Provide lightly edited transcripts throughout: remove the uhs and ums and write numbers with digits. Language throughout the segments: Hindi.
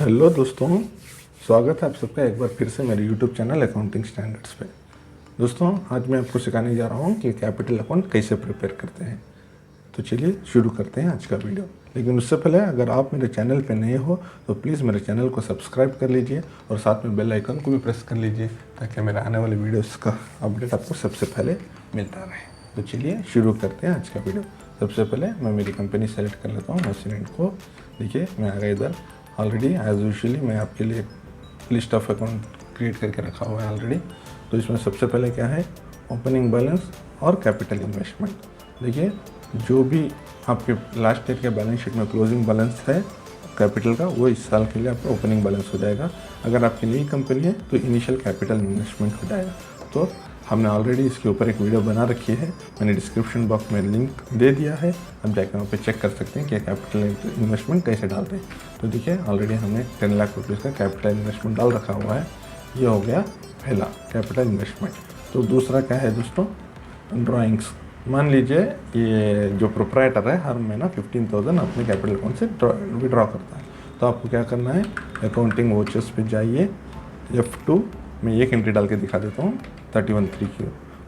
हेलो दोस्तों, स्वागत है आप सबका एक बार फिर से मेरे यूट्यूब चैनल अकाउंटिंग स्टैंडर्ड्स पे। दोस्तों, आज मैं आपको सिखाने जा रहा हूँ कि कैपिटल अकाउंट कैसे प्रिपेयर करते हैं। तो चलिए शुरू करते हैं आज का वीडियो। लेकिन उससे पहले अगर आप मेरे चैनल पे नए हो तो प्लीज़ मेरे चैनल को सब्सक्राइब कर लीजिए और साथ में बेल आइकन को भी प्रेस कर लीजिए ताकि मेरे आने वाले वीडियोज़ का अपडेट आपको सबसे पहले मिलता रहे। तो चलिए शुरू करते हैं आज का वीडियो। सबसे पहले मैं मेरी कंपनी सेलेक्ट कर लेता हूँ, मशीनेंट को। देखिए मैं आ गया इधर। ऑलरेडी एज यूजुअली मैं आपके लिए लिस्ट ऑफ अकाउंट क्रिएट करके रखा हुआ है ऑलरेडी। तो इसमें सबसे पहले क्या है, ओपनिंग बैलेंस और कैपिटल इन्वेस्टमेंट। देखिए जो भी आपके लास्ट ईयर के बैलेंस शीट में क्लोजिंग बैलेंस है कैपिटल का, वो इस साल के लिए आपका ओपनिंग बैलेंस हो जाएगा। अगर आपकी नई कंपनी है तो इनिशियल कैपिटल इन्वेस्टमेंट हो जाएगा। तो हमने ऑलरेडी इसके ऊपर एक वीडियो बना रखी है, मैंने डिस्क्रिप्शन बॉक्स में लिंक दे दिया है, आप जाकर वहाँ पे चेक कर सकते हैं कि कैपिटल इन्वेस्टमेंट कैसे डालते हैं। तो देखिए ऑलरेडी हमने 10 लाख रुपीज़ का कैपिटल इन्वेस्टमेंट डाल रखा हुआ है। ये हो गया पहला कैपिटल इन्वेस्टमेंट। तो दूसरा क्या है दोस्तों, ड्राइंग्स। मान लीजिए ये जो प्रोप्राइटर है हर महीना 15,000 अपने कैपिटल अकाउंट से विड्रॉ करता है। तो आपको क्या करना है, अकाउंटिंग वॉचेस पे जाइए, F2 में एक एंट्री डाल के दिखा देता हूँ 31/3 की।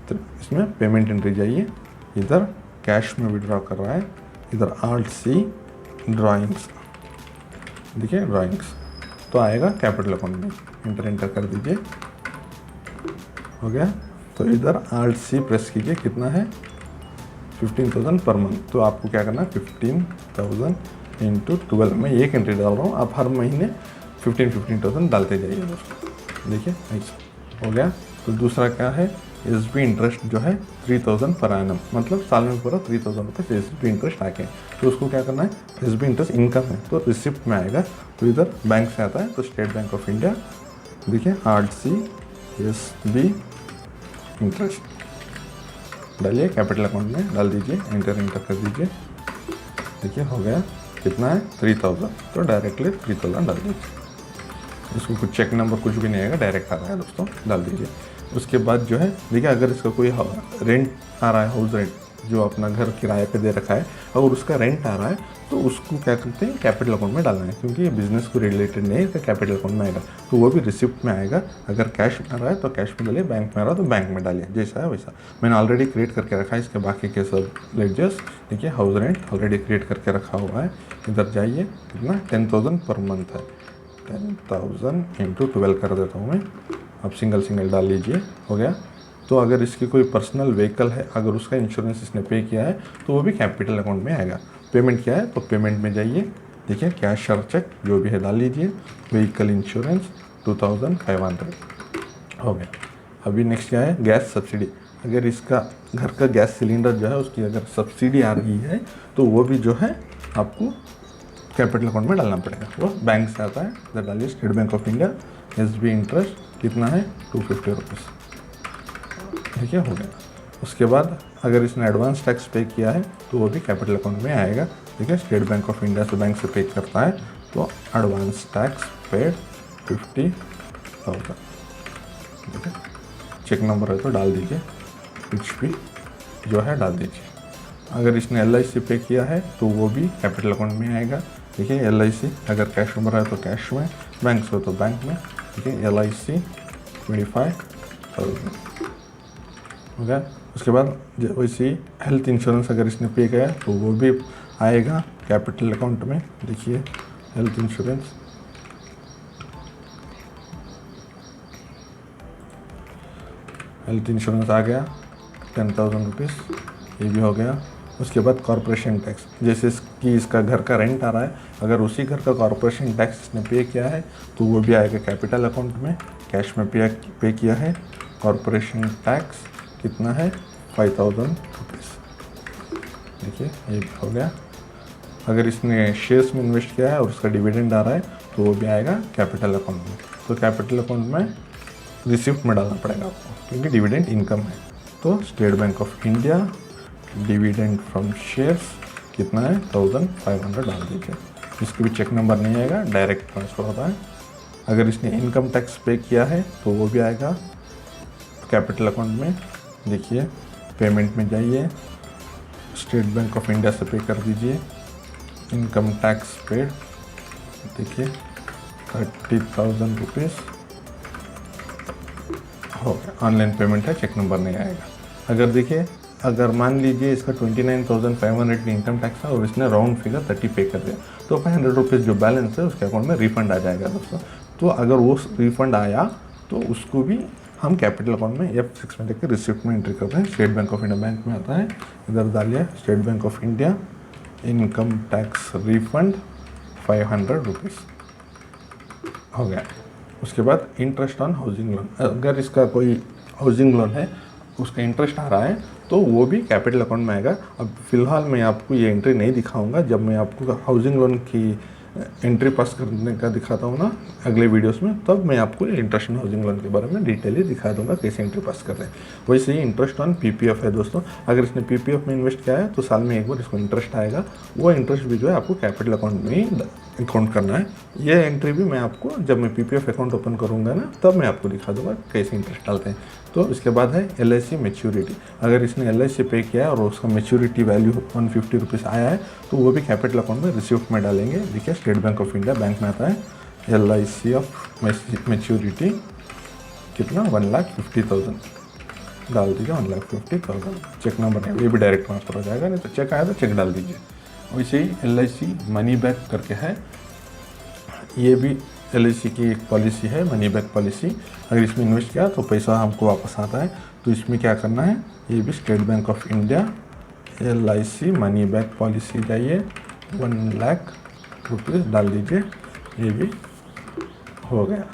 तो इसमें पेमेंट एंट्री जाइए, इधर कैश में विड्रॉ कर रहा है, इधर Alt+C ड्राइंग्स। देखिए ड्राइंग्स तो आएगा कैपिटल अकाउंट में, एंटर कर दीजिए, हो गया। तो इधर Alt+C प्रेस कीजिए, कितना है 15,000 पर मंथ। तो आपको क्या करना है 15,000 इंटू 12 में एक एंट्री डाल रहा हूँ, आप हर महीने 15,000 डालते जाइए दोस्तों। देखिए ऐसा हो गया। तो दूसरा क्या है, SB इंटरेस्ट जो है 3,000 पर एनम, मतलब साल में पूरा 3,000 रुपये SB इंटरेस्ट आके। तो उसको क्या करना है, SB इंटरेस्ट इनकम है तो रिसिप्ट में आएगा। तो इधर बैंक से आता है तो स्टेट बैंक ऑफ इंडिया, देखिए Alt+C SB इंटरेस्ट डालिए, कैपिटल अकाउंट में डाल दीजिए, एंटर कर दीजिए। देखिए हो गया, कितना है 3,000। तो डायरेक्टली 3,000 डाल दीजिए, इसको कुछ चेक नंबर कुछ भी नहीं आएगा, डायरेक्ट आ रहा है दोस्तों, डाल दीजिए। उसके बाद जो है देखिए, अगर इसका कोई रेंट आ रहा है, हाउस रेंट जो अपना घर किराए पे दे रखा है, अगर उसका रेंट आ रहा है तो उसको क्या करते हैं, कैपिटल अकाउंट में डालना है, क्योंकि ये बिजनेस को रिलेटेड नहीं है, इसका कैपिटल अकाउंट में आएगा। तो वो भी रिसिप्ट में आएगा। अगर कैश में आ रहा है तो कैश में डालिए, बैंक में आ रहा है तो बैंक में डालिए, जैसा है वैसा। मैंने ऑलरेडी क्रिएट करके रखा है इसके बाकी के सब लेडजर्स। देखिए हाउस रेंट ऑलरेडी क्रिएट करके रखा हुआ है। इधर जाइए, कितना 10,000 पर मंथ है, 10,000 इंटू 12 कर देता हूँ मैं। अब सिंगल डाल लीजिए, हो गया। तो अगर इसकी कोई पर्सनल व्हीकल है, अगर उसका इंश्योरेंस इसने पे किया है तो वो भी कैपिटल अकाउंट में आएगा। पेमेंट क्या है, तो पेमेंट में जाइए, देखिए कैश और चेक जो भी है डाल लीजिए। व्हीकल इंश्योरेंस 2,500 हो गया। अभी नेक्स्ट क्या है, गैस सब्सिडी। अगर इसका घर का गैस सिलेंडर जो है उसकी अगर सब्सिडी आ रही है तो वो भी जो है आपको कैपिटल अकाउंट में डालना पड़ेगा। वो बैंक से आता है, इधर डालिए state Bank of India, SB interest कितना है 250 रुपीज़। ठीक है, हो गया। उसके बाद अगर इसने एडवांस टैक्स पे किया है तो वो भी कैपिटल अकाउंट में आएगा। ठीक है, स्टेट बैंक ऑफ इंडिया से बैंक से पे करता है तो एडवांस टैक्स पेड 50,000। ठीक है, चेक नंबर है तो डाल दीजिए, कुछ भी जो है डाल दीजिए। अगर इसने LIC पे किया है तो वो भी कैपिटल अकाउंट में आएगा। देखिए LIC अगर कैश नंबर है तो कैश में, बैंक से हो तो बैंक में। ठीक है, LIC 25,000 हो गया। उसके बाद वैसे हेल्थ इंश्योरेंस अगर इसने पे किया है तो वो भी आएगा कैपिटल अकाउंट में। देखिए हेल्थ इंश्योरेंस आ गया 10,000 रुपीज़, ये भी हो गया। उसके बाद कॉर्पोरेशन टैक्स, जैसे कि इसका घर का रेंट आ रहा है, अगर उसी घर का कॉर्पोरेशन टैक्स इसने पे किया है तो वो भी आएगा कैपिटल अकाउंट में। कैश में पे किया है, कॉर्पोरेशन टैक्स कितना है 5,000 रुपीज़। देखिए ये भी हो गया। अगर इसने शेयर्स में इन्वेस्ट किया है और उसका डिविडेंड आ रहा है तो वो भी आएगा कैपिटल अकाउंट में। तो कैपिटल अकाउंट में रिसिप्ट में डालना पड़ेगा आपको, क्योंकि डिविडेंड इनकम है। तो state Bank of India dividend from shares कितना है 1,500 डाल दीजिए। इसकी भी चेक नंबर नहीं आएगा, डायरेक्ट ट्रांसफ़र होता है। अगर इसने इनकम टैक्स पे किया है तो वो भी आएगा कैपिटल अकाउंट में। देखिए पेमेंट में जाइए, स्टेट बैंक ऑफ इंडिया से पे कर दीजिए, इनकम टैक्स पेड। देखिए 30,000 रुपीज़ हो गया। ऑनलाइन पेमेंट है, चेक नंबर नहीं आएगा। अगर देखिए, अगर मान लीजिए इसका 29,500 इनकम टैक्स है और इसने राउंड फिगर 30 पे कर दिया, तो 500 रुपीज़ जो बैलेंस है उसके अकाउंट में रिफंड आ जाएगा दोस्तों। तो अगर वो रिफंड आया तो उसको भी हम कैपिटल अकाउंट में F6 में देकर रिसिप्ट में एंट्री करते हैं। State Bank of India bank में आता है, इधर डालिए state Bank of India income tax refund 500 rupees हो गया। उसके बाद इंटरेस्ट ऑन हाउसिंग लोन, अगर इसका कोई हाउसिंग लोन है उसका इंटरेस्ट आ रहा है तो वो भी कैपिटल अकाउंट में आएगा। अब फिलहाल मैं आपको ये एंट्री नहीं दिखाऊंगा, जब मैं आपको हाउसिंग लोन की एंट्री पास करने का दिखाता हूँ ना अगले वीडियोस में, तब मैं आपको इंटरेस्ट ऑन हाउसिंग लोन के बारे में डिटेली दिखा दूंगा कैसे एंट्री पास कर रहे हैं। वैसे ही इंटरेस्ट ऑन पीपीएफ है दोस्तों, अगर इसने पीपीएफ में इन्वेस्ट किया है तो साल में एक बार इसको इंटरेस्ट आएगा, वो इंटरेस्ट भी जो है आपको कैपिटल अकाउंट में ही अकाउंट करना है। ये एंट्री भी मैं आपको जब मैं पीपीएफ अकाउंट ओपन करूँगा ना तब मैं आपको दिखा दूँगा कैसे इंटरेस्ट डालते हैं। तो इसके बाद है LIC मैच्योरिटी, अगर इसने LIC पे किया है और उसका मैच्योरिटी वैल्यू 150 रुपीज़ आया है तो वो भी कैपिटल अकाउंट में रिसिप्ट में डालेंगे। देखिए State Bank of India bank में आता है LIC ऑफ मैच्योरिटी कितना 1,50,000 डाल दीजिए, 1,50,000 चेक नंबर है, ये भी डायरेक्ट ट्रांसफर हो जाएगा, नहीं तो चेक आया तो चेक डाल दीजिए। वैसे ही LIC मनी बैक करके है, ये भी LIC की एक पॉलिसी है मनी बैक पॉलिसी, अगर इसमें इन्वेस्ट किया तो पैसा हमको वापस आता है। तो इसमें क्या करना है, ये भी state Bank of India LIC money back policy जाइए 1,00,000 रुपीज़ डाल दीजिए, ये भी हो गया।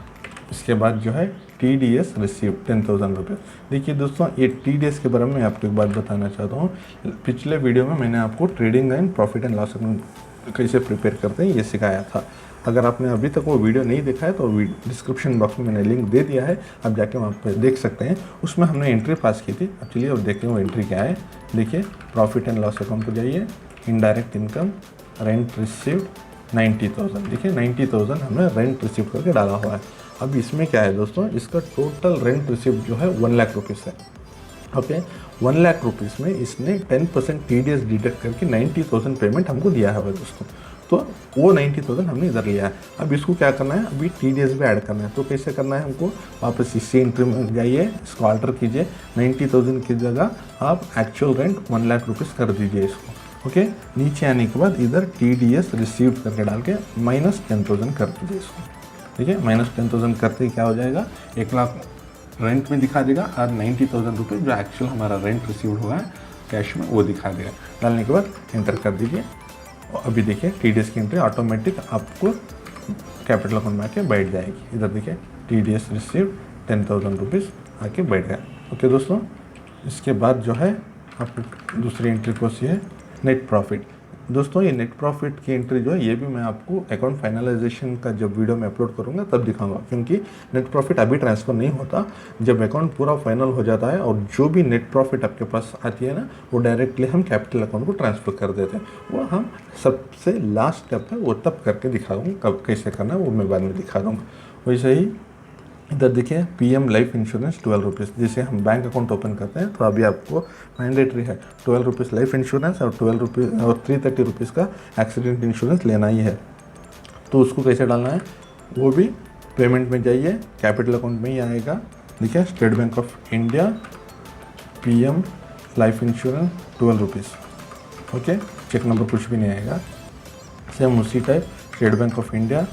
इसके बाद जो है TDS रिसीव 10,000 रुपीज़। देखिए दोस्तों, ये TDS के बारे में आपको एक बात बताना चाहता हूँ। पिछले वीडियो में मैंने आपको trading and profit and loss account कैसे प्रिपेयर करते हैं ये सिखाया था। अगर आपने अभी तक वो वीडियो नहीं देखा है तो डिस्क्रिप्शन बॉक्स में मैंने लिंक दे दिया है, आप जाके वहाँ पर देख सकते हैं। उसमें हमने एंट्री पास की थी। अब चलिए अब देखते हैं वो एंट्री क्या है। देखिए प्रॉफिट एंड लॉस अकाउंट पर जाइए, इनडायरेक्ट इनकम रेंट रिसीव्ड 90,000, देखिए 90,000 हमने रेंट रिसीव करके डाला हुआ है। अब इसमें क्या है दोस्तों, इसका टोटल रेंट रिसीव जो है 1,00,000 रुपीज़ है। ओके, 1,00,000 रुपीज़ में इसने 10% TDS डिडक्ट करके 90,000 पेमेंट हमको दिया है दोस्तों। तो वो 90,000 हमने इधर लिया है। अब इसको क्या करना है, अभी TDS भी ऐड करना है। तो कैसे करना है हमको, वापस इसी एंट्री में जाइए, इसको अल्टर कीजिए, 90,000 की जगह आप एक्चुअल रेंट 1,00,000 रुपीज़ कर दीजिए इसको। ओके, नीचे आने के बाद इधर TDS रिसीव करके डाल के -10,000 कर दीजिए इसको। ठीक है, -10,000 करते क्या हो जाएगा, 1,00,000 रेंट में दिखा देगा और 90,000 रुपये जो एक्चुअल हमारा रेंट रिसीव हुआ है कैश में वो दिखा देगा। डालने के बाद एंटर कर दीजिए। और अभी देखिए TDS की एंट्री ऑटोमेटिक आपको कैपिटल अकाउंट में आके बैठ जाएगी। इधर देखिए TDS रिसीव 10,000 रुपीज़ आके बैठ गया। ओके दोस्तों, इसके बाद जो है आपको दूसरी एंट्री कौन सी है, नेट प्रॉफिट। दोस्तों ये नेट प्रॉफिट की एंट्री जो है ये भी मैं आपको अकाउंट फाइनलाइजेशन का जब वीडियो में अपलोड करूंगा तब दिखाऊंगा, क्योंकि नेट प्रॉफिट अभी ट्रांसफ़र नहीं होता। जब अकाउंट पूरा फाइनल हो जाता है और जो भी नेट प्रॉफिट आपके पास आती है ना, वो डायरेक्टली हम कैपिटल अकाउंट को ट्रांसफ़र कर देते हैं। वो हम सबसे लास्ट स्टेप है वो तब करके दिखाऊँगा, कब कैसे करना है वो मैं बाद में दिखा दूँगा। वैसे ही इधर देखिए PM लाइफ इंश्योरेंस 12 रुपीज़, जैसे हम बैंक अकाउंट ओपन करते हैं तो अभी आपको मैंडेटरी है 12 रुपीज़ लाइफ इंश्योरेंस और 12 रुपीज़ और 330 रुपीज़ का एक्सीडेंट इंश्योरेंस लेना ही है। तो उसको कैसे डालना है, वो भी पेमेंट में जाइए, कैपिटल अकाउंट में ही आएगा। देखिए State Bank of India PM life insurance 12 rupees. Okay, cheque number कुछ भी नहीं आएगा। सेम उसी type State Bank of India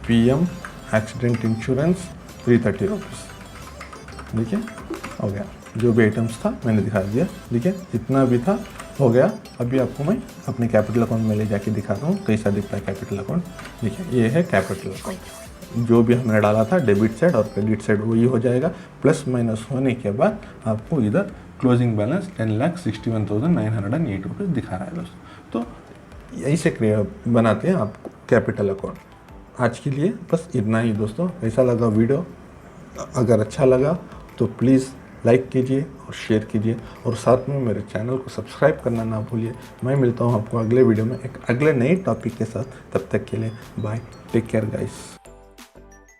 PM accident insurance 330 rupees. देखिए हो गया, जो भी आइटम्स था मैंने दिखा दिया। देखिए जितना भी था हो गया। अभी आपको मैं अपने कैपिटल अकाउंट में ले जाके दिखाता हूँ कैसा दिखता है कैपिटल अकाउंट। देखिए ये है कैपिटल अकाउंट, जो भी हमने डाला था डेबिट साइड और क्रेडिट साइड वही हो जाएगा। प्लस माइनस होने के बाद आपको इधर क्लोजिंग बैलेंस 10,61,908 रुपीज़ दिखा रहा है दोस्तों। तो यही से बनाते हैं आपको कैपिटल अकाउंट। आज के लिए बस इतना ही दोस्तों। कैसा लगा वीडियो, अगर अच्छा लगा तो प्लीज़ लाइक कीजिए और शेयर कीजिए, और साथ में मेरे चैनल को सब्सक्राइब करना ना भूलिए। मैं मिलता हूँ आपको अगले वीडियो में एक अगले नए टॉपिक के साथ। तब तक के लिए बाय, टेक केयर गाइस।